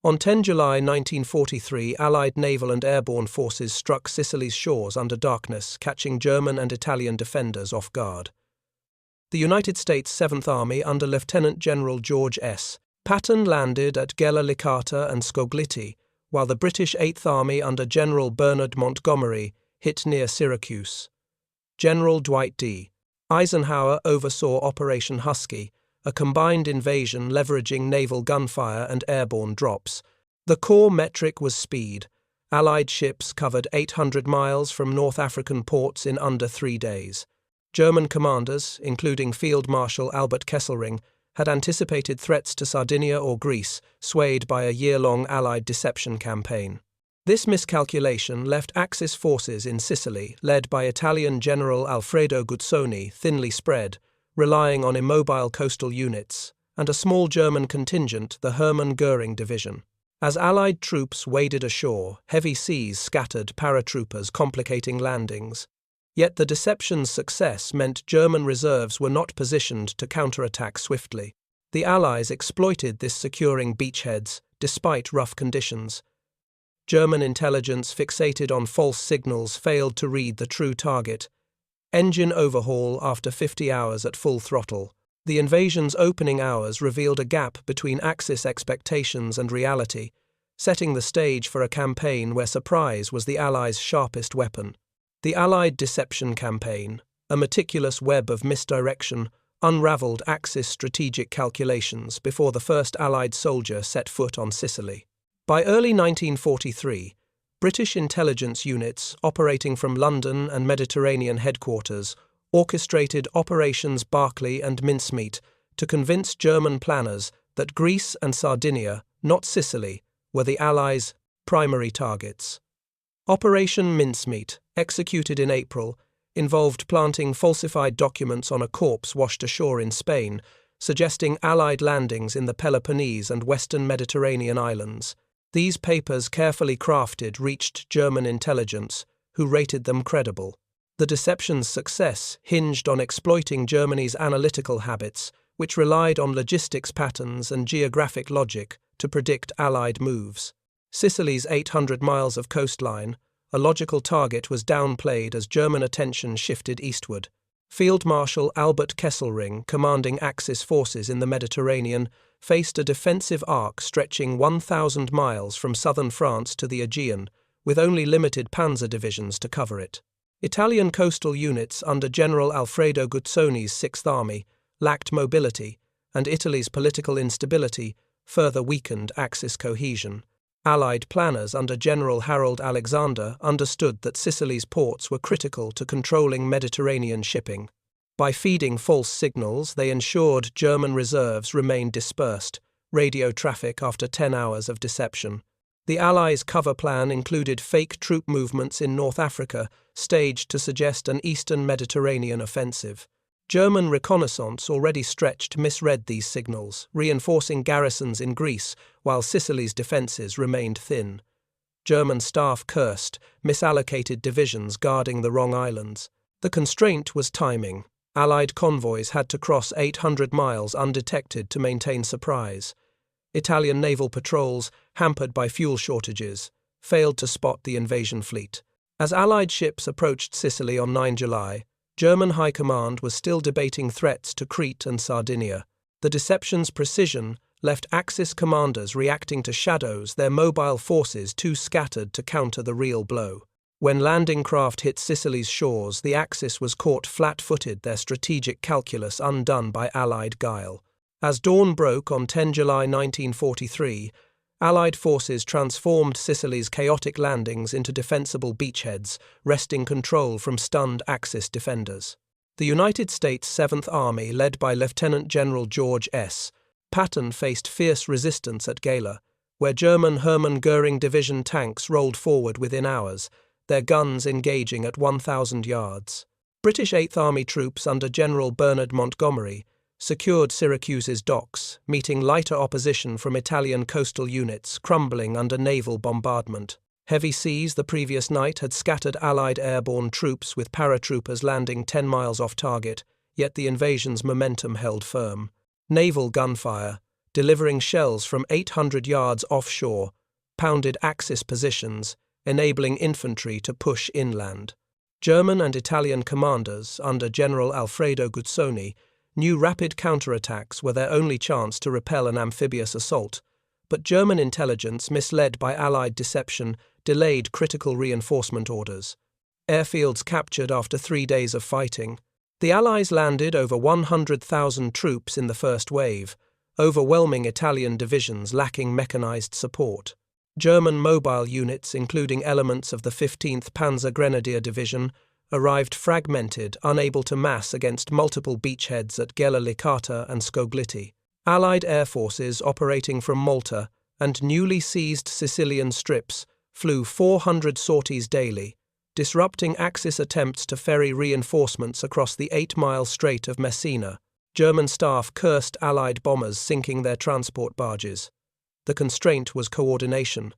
On 10 July 1943, Allied naval and airborne forces struck Sicily's shores under darkness, catching German and Italian defenders off guard. The United States Seventh Army under Lieutenant General George S. Patton landed at Gela Licata and Scogliti, while the British Eighth Army under General Bernard Montgomery hit near Syracuse. General Dwight D. Eisenhower oversaw Operation Husky, a combined invasion leveraging naval gunfire and airborne drops. The core metric was speed. Allied ships covered 800 miles from North African ports in under 3 days. German commanders, including Field Marshal Albert Kesselring, had anticipated threats to Sardinia or Greece, swayed by a year-long Allied deception campaign. This miscalculation left Axis forces in Sicily, led by Italian General Alfredo Guzzoni, thinly spread, relying on immobile coastal units, and a small German contingent, the Hermann Göring Division. As Allied troops waded ashore, heavy seas scattered paratroopers, complicating landings. Yet the deception's success meant German reserves were not positioned to counterattack swiftly. The Allies exploited this, securing beachheads, despite rough conditions. German intelligence, fixated on false signals, failed to read the true target. Engine overhaul after 50 hours at full throttle. The invasion's opening hours revealed a gap between Axis expectations and reality, setting the stage for a campaign where surprise was the Allies' sharpest weapon. The Allied deception campaign, a meticulous web of misdirection, unraveled Axis strategic calculations before the first Allied soldier set foot on Sicily. By early 1943, British intelligence units operating from London and Mediterranean headquarters orchestrated Operations Barclay and Mincemeat to convince German planners that Greece and Sardinia, not Sicily, were the Allies' primary targets. Operation Mincemeat, executed in April, involved planting falsified documents on a corpse washed ashore in Spain, suggesting Allied landings in the Peloponnese and western Mediterranean islands. These papers, carefully crafted, reached German intelligence, who rated them credible. The deception's success hinged on exploiting Germany's analytical habits, which relied on logistics patterns and geographic logic to predict Allied moves. Sicily's 800 miles of coastline, a logical target, was downplayed as German attention shifted eastward. Field Marshal Albert Kesselring, commanding Axis forces in the Mediterranean, faced a defensive arc stretching 1,000 miles from southern France to the Aegean, with only limited panzer divisions to cover it. Italian coastal units under General Alfredo Guzzoni's Sixth Army lacked mobility, and Italy's political instability further weakened Axis cohesion. Allied planners under General Harold Alexander understood that Sicily's ports were critical to controlling Mediterranean shipping. By feeding false signals, they ensured German reserves remained dispersed, radio traffic after 10 hours of deception. The Allies' cover plan included fake troop movements in North Africa, staged to suggest an eastern Mediterranean offensive. German reconnaissance, already stretched, misread these signals, reinforcing garrisons in Greece while Sicily's defences remained thin. German staff cursed, misallocated divisions guarding the wrong islands. The constraint was timing. Allied convoys had to cross 800 miles undetected to maintain surprise. Italian naval patrols, hampered by fuel shortages, failed to spot the invasion fleet. As Allied ships approached Sicily on 9 July, German High Command was still debating threats to Crete and Sardinia. The deception's precision left Axis commanders reacting to shadows, their mobile forces too scattered to counter the real blow. When landing craft hit Sicily's shores, the Axis was caught flat-footed, their strategic calculus undone by Allied guile. As dawn broke on 10 July 1943, Allied forces transformed Sicily's chaotic landings into defensible beachheads, wresting control from stunned Axis defenders. The United States Seventh Army, led by Lieutenant General George S. Patton, faced fierce resistance at Gela, where German Hermann Göring Division tanks rolled forward within hours, their guns engaging at 1,000 yards. British Eighth Army troops under General Bernard Montgomery secured Syracuse's docks, meeting lighter opposition from Italian coastal units crumbling under naval bombardment. Heavy seas the previous night had scattered Allied airborne troops, with paratroopers landing 10 miles off target, yet the invasion's momentum held firm. Naval gunfire, delivering shells from 800 yards offshore, pounded Axis positions, enabling infantry to push inland. German and Italian commanders, under General Alfredo Guzzoni, knew rapid counterattacks were their only chance to repel an amphibious assault, but German intelligence, misled by Allied deception, delayed critical reinforcement orders. Airfields captured after 3 days of fighting. The Allies landed over 100,000 troops in the first wave, overwhelming Italian divisions lacking mechanized support. German mobile units, including elements of the 15th Panzer Grenadier Division, arrived fragmented, unable to mass against multiple beachheads at Gela Licata and Scoglitti. Allied air forces operating from Malta and newly seized Sicilian strips flew 400 sorties daily, disrupting Axis attempts to ferry reinforcements across the 8-mile Strait of Messina. German staff cursed Allied bombers sinking their transport barges. The constraint was coordination.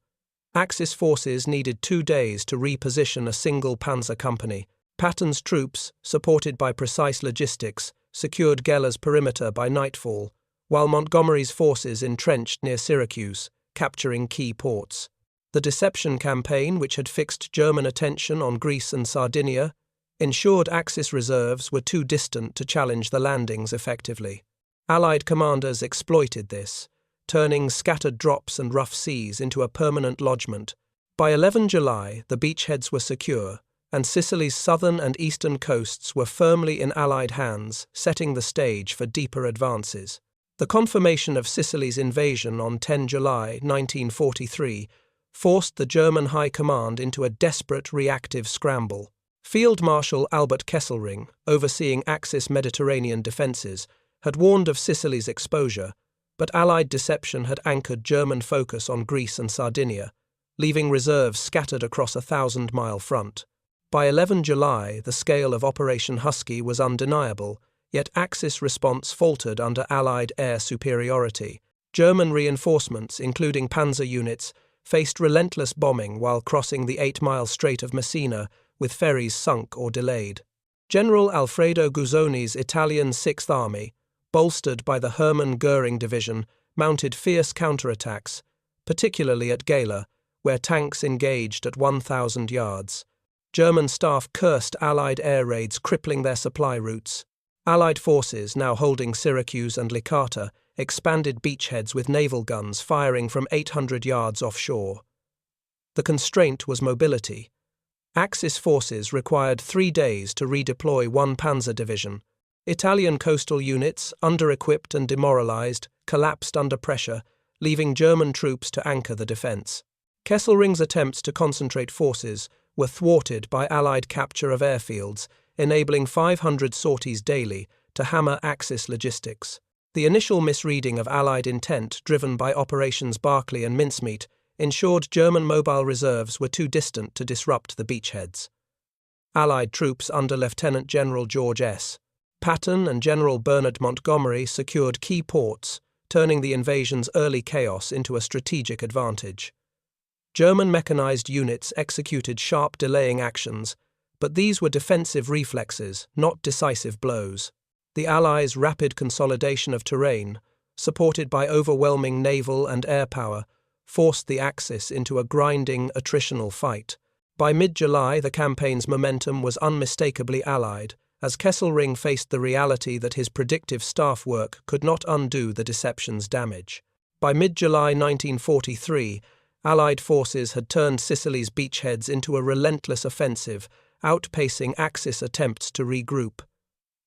Axis forces needed 2 days to reposition a single panzer company. Patton's troops, supported by precise logistics, secured Gela's perimeter by nightfall, while Montgomery's forces entrenched near Syracuse, capturing key ports. The deception campaign, which had fixed German attention on Greece and Sardinia, ensured Axis reserves were too distant to challenge the landings effectively. Allied commanders exploited this, turning scattered drops and rough seas into a permanent lodgment. By 11 July, the beachheads were secure, and Sicily's southern and eastern coasts were firmly in Allied hands, setting the stage for deeper advances. The confirmation of Sicily's invasion on 10 July 1943 forced the German High Command into a desperate reactive scramble. Field Marshal Albert Kesselring, overseeing Axis Mediterranean defences, had warned of Sicily's exposure, but Allied deception had anchored German focus on Greece and Sardinia, leaving reserves scattered across a 1,000-mile front. By 11 July, the scale of Operation Husky was undeniable, yet Axis response faltered under Allied air superiority. German reinforcements, including panzer units, faced relentless bombing while crossing the 8-mile Strait of Messina, with ferries sunk or delayed. General Alfredo Guzzoni's Italian Sixth Army, bolstered by the Hermann Göring Division, mounted fierce counterattacks, particularly at Gela, where tanks engaged at 1,000 yards. German staff cursed Allied air raids, crippling their supply routes. Allied forces, now holding Syracuse and Licata, expanded beachheads with naval guns firing from 800 yards offshore. The constraint was mobility. Axis forces required 3 days to redeploy 1 panzer division. Italian coastal units, under-equipped and demoralized, collapsed under pressure, leaving German troops to anchor the defense. Kesselring's attempts to concentrate forces were thwarted by Allied capture of airfields, enabling 500 sorties daily to hammer Axis logistics. The initial misreading of Allied intent, driven by Operations Barclay and Mincemeat, ensured German mobile reserves were too distant to disrupt the beachheads. Allied troops under Lieutenant General George S. Patton and General Bernard Montgomery secured key ports, turning the invasion's early chaos into a strategic advantage. German mechanized units executed sharp delaying actions, but these were defensive reflexes, not decisive blows. The Allies' rapid consolidation of terrain, supported by overwhelming naval and air power, forced the Axis into a grinding, attritional fight. By mid-July, the campaign's momentum was unmistakably Allied, as Kesselring faced the reality that his predictive staff work could not undo the deception's damage. By mid-July 1943, Allied forces had turned Sicily's beachheads into a relentless offensive, outpacing Axis attempts to regroup.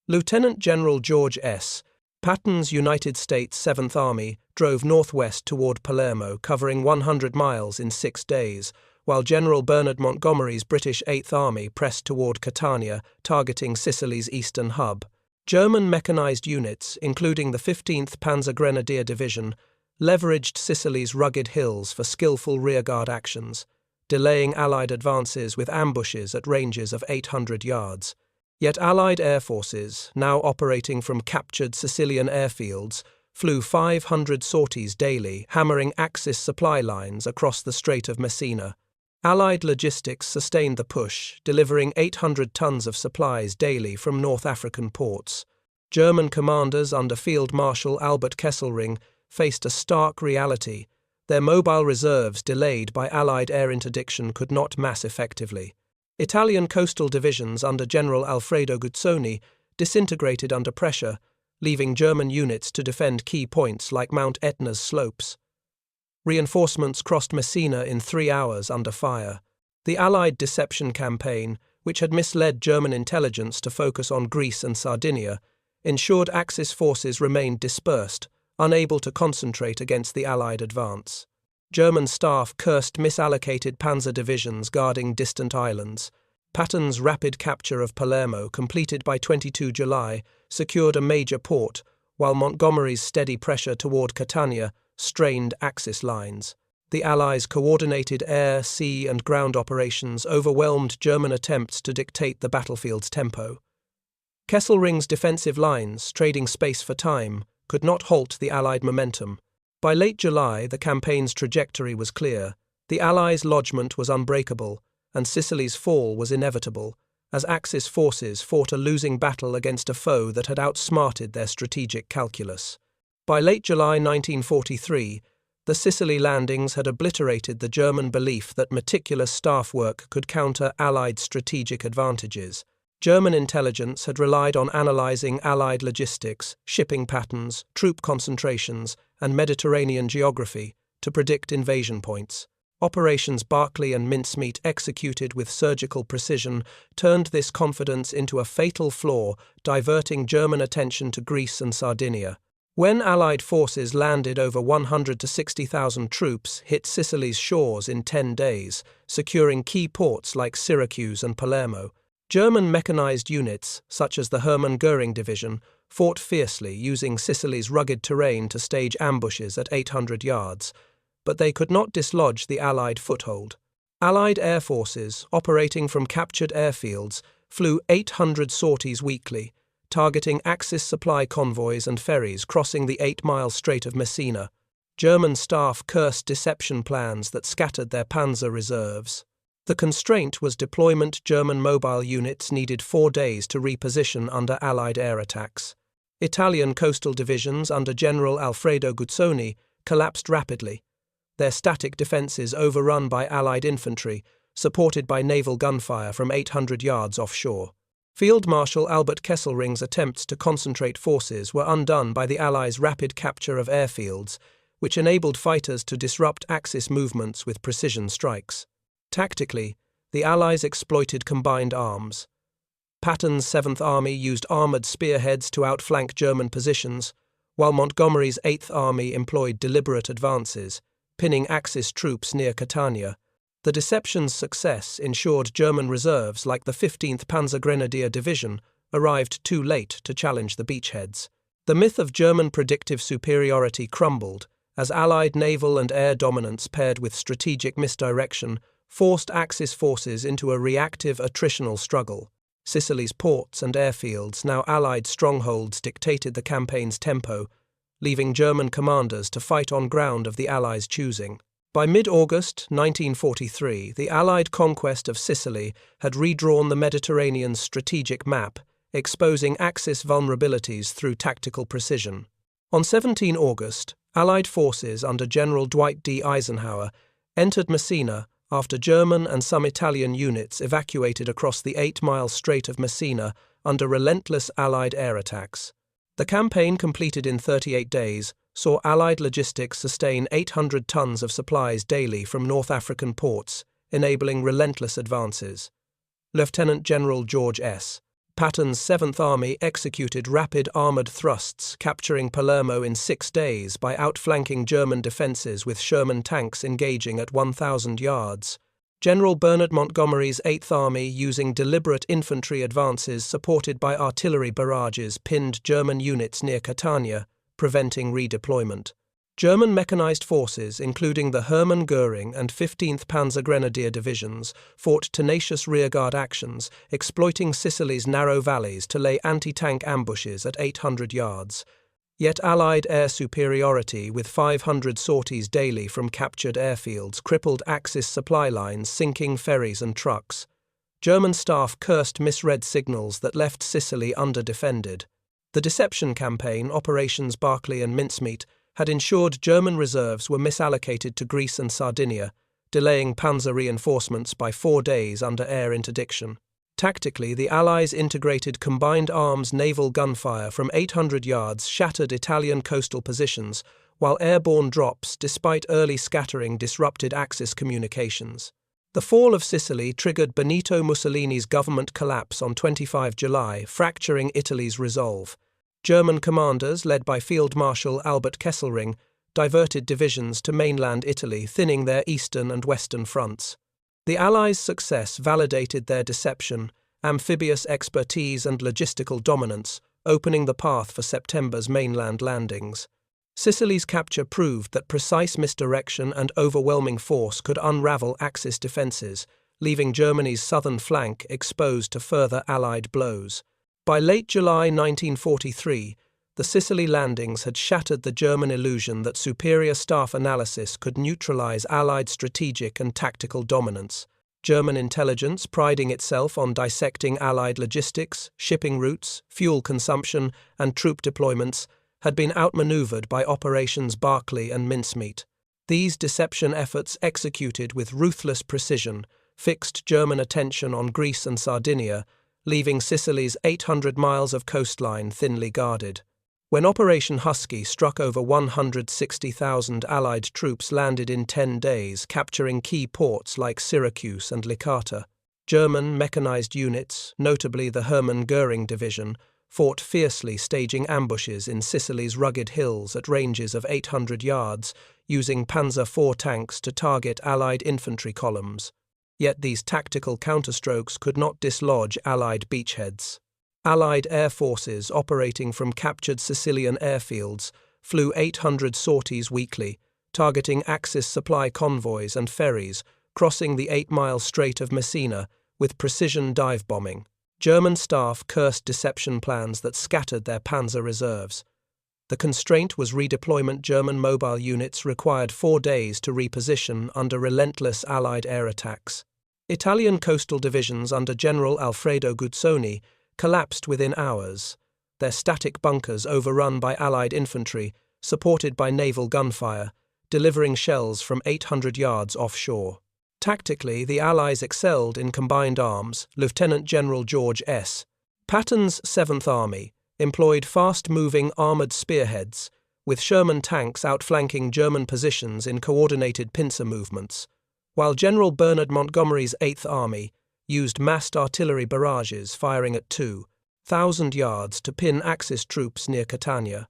Lieutenant General George S. Patton's United States Seventh Army drove northwest toward Palermo, covering 100 miles in 6 days, while General Bernard Montgomery's British Eighth Army pressed toward Catania, targeting Sicily's eastern hub. German mechanized units, including the 15th Panzer Grenadier Division, leveraged Sicily's rugged hills for skillful rearguard actions, delaying Allied advances with ambushes at ranges of 800 yards. Yet Allied air forces, now operating from captured Sicilian airfields, flew 500 sorties daily, hammering Axis supply lines across the Strait of Messina. Allied logistics sustained the push, delivering 800 tons of supplies daily from North African ports. German commanders under Field Marshal Albert Kesselring faced a stark reality. Their mobile reserves, delayed by Allied air interdiction, could not mass effectively. Italian coastal divisions under General Alfredo Guzzoni disintegrated under pressure, leaving German units to defend key points like Mount Etna's slopes. Reinforcements crossed Messina in 3 hours under fire. The Allied deception campaign, which had misled German intelligence to focus on Greece and Sardinia, ensured Axis forces remained dispersed, unable to concentrate against the Allied advance. German staff cursed misallocated panzer divisions guarding distant islands. Patton's rapid capture of Palermo, completed by 22 July, secured a major port, while Montgomery's steady pressure toward Catania strained Axis lines. The Allies' coordinated air, sea, and ground operations overwhelmed German attempts to dictate the battlefield's tempo. Kesselring's defensive lines, trading space for time, could not halt the Allied momentum. By late July, the campaign's trajectory was clear. The Allies' lodgment was unbreakable, and Sicily's fall was inevitable, as Axis forces fought a losing battle against a foe that had outsmarted their strategic calculus. By late July 1943, the Sicily landings had obliterated the German belief that meticulous staff work could counter Allied strategic advantages. German intelligence had relied on analyzing Allied logistics, shipping patterns, troop concentrations, and Mediterranean geography to predict invasion points. Operations Barclay and Mincemeat, executed with surgical precision, turned this confidence into a fatal flaw, diverting German attention to Greece and Sardinia. When Allied forces landed, over 100 to 60,000 troops hit Sicily's shores in 10 days, securing key ports like Syracuse and Palermo. German mechanized units, such as the Hermann Göring Division, fought fiercely, using Sicily's rugged terrain to stage ambushes at 800 yards, but they could not dislodge the Allied foothold. Allied air forces, operating from captured airfields, flew 800 sorties weekly, targeting Axis supply convoys and ferries crossing the 8-mile Strait of Messina. German staff cursed deception plans that scattered their panzer reserves. The constraint was deployment. German mobile units needed 4 days to reposition under Allied air attacks. Italian coastal divisions under General Alfredo Guzzoni collapsed rapidly, their static defences overrun by Allied infantry, supported by naval gunfire from 800 yards offshore. Field Marshal Albert Kesselring's attempts to concentrate forces were undone by the Allies' rapid capture of airfields, which enabled fighters to disrupt Axis movements with precision strikes. Tactically, the Allies exploited combined arms. Patton's 7th Army used armoured spearheads to outflank German positions, while Montgomery's 8th Army employed deliberate advances, pinning Axis troops near Catania. The deception's success ensured German reserves like the 15th Panzergrenadier Division arrived too late to challenge the beachheads. The myth of German predictive superiority crumbled, as Allied naval and air dominance paired with strategic misdirection forced Axis forces into a reactive attritional struggle. Sicily's ports and airfields, now Allied strongholds, dictated the campaign's tempo, leaving German commanders to fight on ground of the Allies' choosing. By mid-August 1943, the Allied conquest of Sicily had redrawn the Mediterranean's strategic map, exposing Axis vulnerabilities through tactical precision. On 17 August, Allied forces under General Dwight D. Eisenhower entered Messina after German and some Italian units evacuated across the 8-mile Strait of Messina under relentless Allied air attacks. The campaign, completed in 38 days, saw Allied logistics sustain 800 tons of supplies daily from North African ports, enabling relentless advances. Lieutenant General George S. Patton's 7th Army executed rapid armoured thrusts, capturing Palermo in 6 days by outflanking German defences with Sherman tanks engaging at 1,000 yards. General Bernard Montgomery's 8th Army, using deliberate infantry advances supported by artillery barrages, pinned German units near Catania, preventing redeployment. German mechanized forces, including the Hermann Göring and 15th Panzergrenadier Divisions, fought tenacious rearguard actions, exploiting Sicily's narrow valleys to lay anti-tank ambushes at 800 yards. Yet Allied air superiority, with 500 sorties daily from captured airfields, crippled Axis supply lines, sinking ferries and trucks. German staff cursed misread signals that left Sicily underdefended. The deception campaign, Operations Barclay and Mincemeat, had ensured German reserves were misallocated to Greece and Sardinia, delaying panzer reinforcements by 4 days under air interdiction. Tactically, the Allies integrated combined arms naval gunfire from 800 yards shattered Italian coastal positions, while airborne drops, despite early scattering, disrupted Axis communications. The fall of Sicily triggered Benito Mussolini's government collapse on 25 July, fracturing Italy's resolve. German commanders, led by Field Marshal Albert Kesselring, diverted divisions to mainland Italy, thinning their eastern and western fronts. The Allies' success validated their deception, amphibious expertise and logistical dominance, opening the path for September's mainland landings. Sicily's capture proved that precise misdirection and overwhelming force could unravel Axis defences, leaving Germany's southern flank exposed to further Allied blows. By late July 1943, the Sicily landings had shattered the German illusion that superior staff analysis could neutralize Allied strategic and tactical dominance. German intelligence, priding itself on dissecting Allied logistics, shipping routes, fuel consumption, and troop deployments, had been outmaneuvered by Operations Barclay and Mincemeat. These deception efforts, executed with ruthless precision, fixed German attention on Greece and Sardinia, leaving Sicily's 800 miles of coastline thinly guarded. When Operation Husky struck, over 160,000 Allied troops landed in 10 days, capturing key ports like Syracuse and Licata. German mechanized units, notably the Hermann Göring Division, fought fiercely, staging ambushes in Sicily's rugged hills at ranges of 800 yards, using Panzer IV tanks to target Allied infantry columns. Yet these tactical counterstrokes could not dislodge Allied beachheads. Allied air forces operating from captured Sicilian airfields flew 800 sorties weekly, targeting Axis supply convoys and ferries, crossing the 8-mile Strait of Messina with precision dive bombing. German staff cursed deception plans that scattered their panzer reserves. The constraint was redeployment. German mobile units required 4 days to reposition under relentless Allied air attacks. Italian coastal divisions under General Alfredo Guzzoni collapsed within hours, their static bunkers overrun by Allied infantry, supported by naval gunfire, delivering shells from 800 yards offshore. Tactically, the Allies excelled in combined arms. Lieutenant General George S. Patton's 7th Army employed fast-moving armoured spearheads, with Sherman tanks outflanking German positions in coordinated pincer movements, while General Bernard Montgomery's 8th Army used massed artillery barrages firing at 2,000 yards to pin Axis troops near Catania.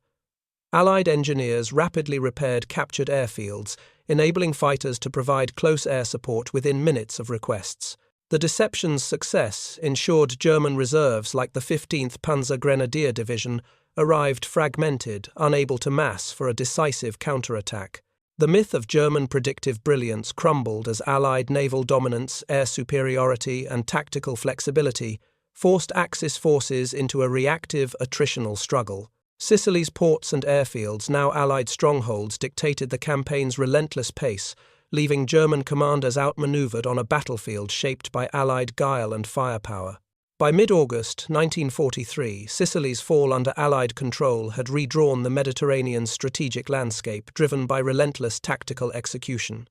Allied engineers rapidly repaired captured airfields, enabling fighters to provide close air support within minutes of requests. The deception's success ensured German reserves like the 15th Panzer Grenadier Division arrived fragmented, unable to mass for a decisive counterattack. The myth of German predictive brilliance crumbled as Allied naval dominance, air superiority, and tactical flexibility forced Axis forces into a reactive, attritional struggle. Sicily's ports and airfields, now Allied strongholds, dictated the campaign's relentless pace, leaving German commanders outmaneuvered on a battlefield shaped by Allied guile and firepower. By mid-August 1943, Sicily's fall under Allied control had redrawn the Mediterranean's strategic landscape, driven by relentless tactical execution.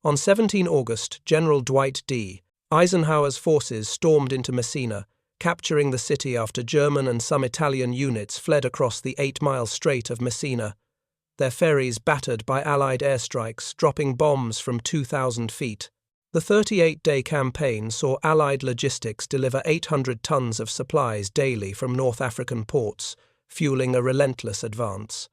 On 17 August, General Dwight D. Eisenhower's forces stormed into Messina, capturing the city after German and some Italian units fled across the 8-mile Strait of Messina, their ferries battered by Allied airstrikes, dropping bombs from 2,000 feet. The 38-day campaign saw Allied logistics deliver 800 tons of supplies daily from North African ports, fueling a relentless advance.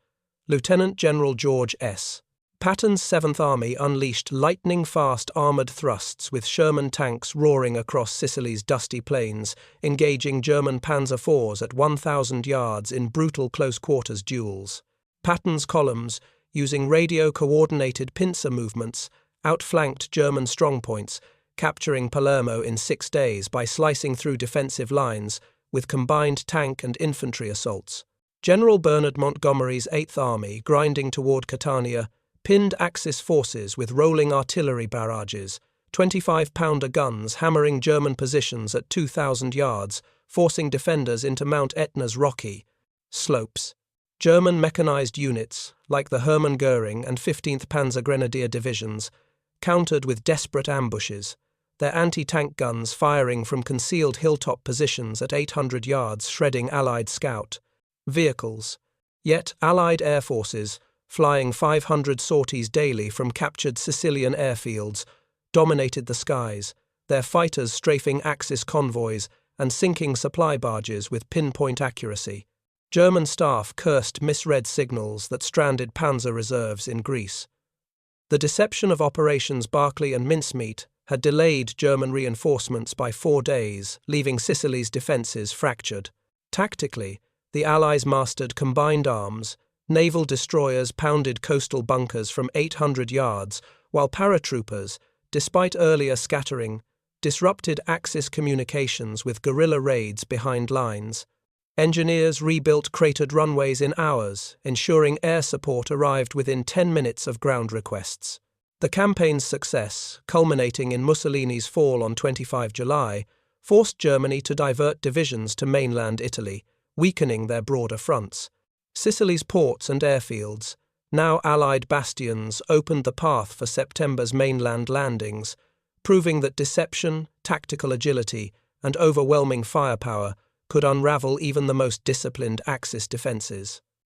Lieutenant General George S. Patton's 7th Army unleashed lightning-fast armoured thrusts with Sherman tanks roaring across Sicily's dusty plains, engaging German Panzer IVs at 1,000 yards in brutal close-quarters duels. Patton's columns, using radio-coordinated pincer movements, outflanked German strongpoints, capturing Palermo in 6 days by slicing through defensive lines with combined tank and infantry assaults. General Bernard Montgomery's 8th Army, grinding toward Catania, pinned Axis forces with rolling artillery barrages, 25-pounder guns hammering German positions at 2,000 yards, forcing defenders into Mount Etna's rocky slopes. German mechanized units, like the Hermann Göring and 15th Panzer Grenadier Divisions, countered with desperate ambushes, their anti-tank guns firing from concealed hilltop positions at 800 yards, shredding Allied scout vehicles. Yet Allied air forces, flying 500 sorties daily from captured Sicilian airfields, dominated the skies, their fighters strafing Axis convoys and sinking supply barges with pinpoint accuracy. German staff cursed misread signals that stranded panzer reserves in Greece. The deception of Operations Barclay and Mincemeat had delayed German reinforcements by 4 days, leaving Sicily's defences fractured. Tactically, the Allies mastered combined arms. Naval destroyers pounded coastal bunkers from 800 yards, while paratroopers, despite earlier scattering, disrupted Axis communications with guerrilla raids behind lines. Engineers rebuilt cratered runways in hours, ensuring air support arrived within 10 minutes of ground requests. The campaign's success, culminating in Mussolini's fall on 25 July, forced Germany to divert divisions to mainland Italy, weakening their broader fronts. Sicily's ports and airfields, now Allied bastions, opened the path for September's mainland landings, proving that deception, tactical agility, and overwhelming firepower could unravel even the most disciplined Axis defences.